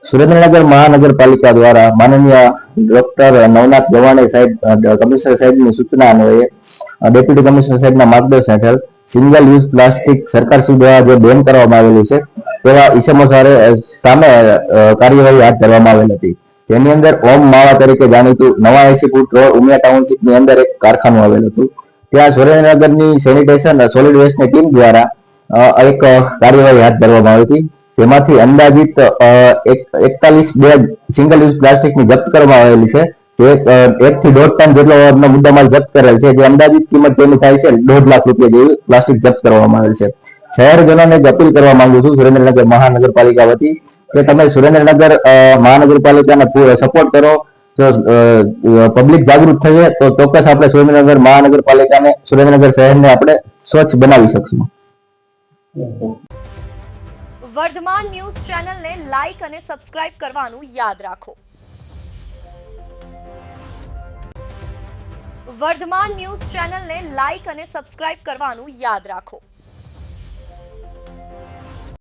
સુરેન્દ્રનગર મહાનગરપાલિકા દ્વારા માનનીય ડોક્ટર નવનાથ ગવાણે સાહેબ કમિશનર સાહેબની સૂચના અન્વયે ડેપ્યુટી કમિશનર સાહેબના માર્ગદર્શન હેઠળ સિંગલ યુઝ પ્લાસ્ટિક સરકારશ્રી દ્વારા જે બેન કરવામાં આવેલું છે તેવા ઈસમો સામે કાર્યવાહી હાથ ધરવામાં આવેલ હતી, જેની અંદર ઓમ માવા તરીકે જાણીતું 89 ફૂટ રોડ ઉમિયા ટાઉનશીપની અંદર એક કારખાનું આવેલું હતું. ત્યાં સુરેન્દ્રનગરની સેનિટેશન સોલિડ વેસ્ટની ટીમ દ્વારા એક કાર્યવાહી હાથ ધરવામાં આવી હતી, જેમાંથી અંદાજિત 41 બેગ સિંગલ યુઝ પ્લાસ્ટિકની જપ્ત કરવામાં આવેલી છે, જે 1 થી 1.5 ટન જેટલો મુદ્દામાલ જપ્ત કરેલ છે, જે અંદાજિત કિંમત જેની થાય છે 1.5 લાખ રૂપિયા જેવી પ્લાસ્ટિક જપ્ત કરવામાં આવેલ છે. શહેરજનોને અપીલ કરવા માંગુ છું સુરેન્દ્રનગર મહાનગરપાલિકા વતી કે તમે સુરેન્દ્રનગર મહાનગરપાલિકાને સપોર્ટ કરો. જો પબ્લિક જાગૃત થશે તો ચોક્કસ આપણે સુરેન્દ્રનગર મહાનગરપાલિકાને સુરેન્દ્રનગર શહેરને આપણે સ્વચ્છ બનાવી શકશું. વર્ધમાન ન્યૂઝ ચેનલને લાઇક અને સબસ્ક્રાઇબ કરવાનું યાદ રાખો. વર્ધમાન ન્યૂઝ ચેનલને લાઇક અને સબસ્ક્રાઇબ કરવાનું યાદ રાખો.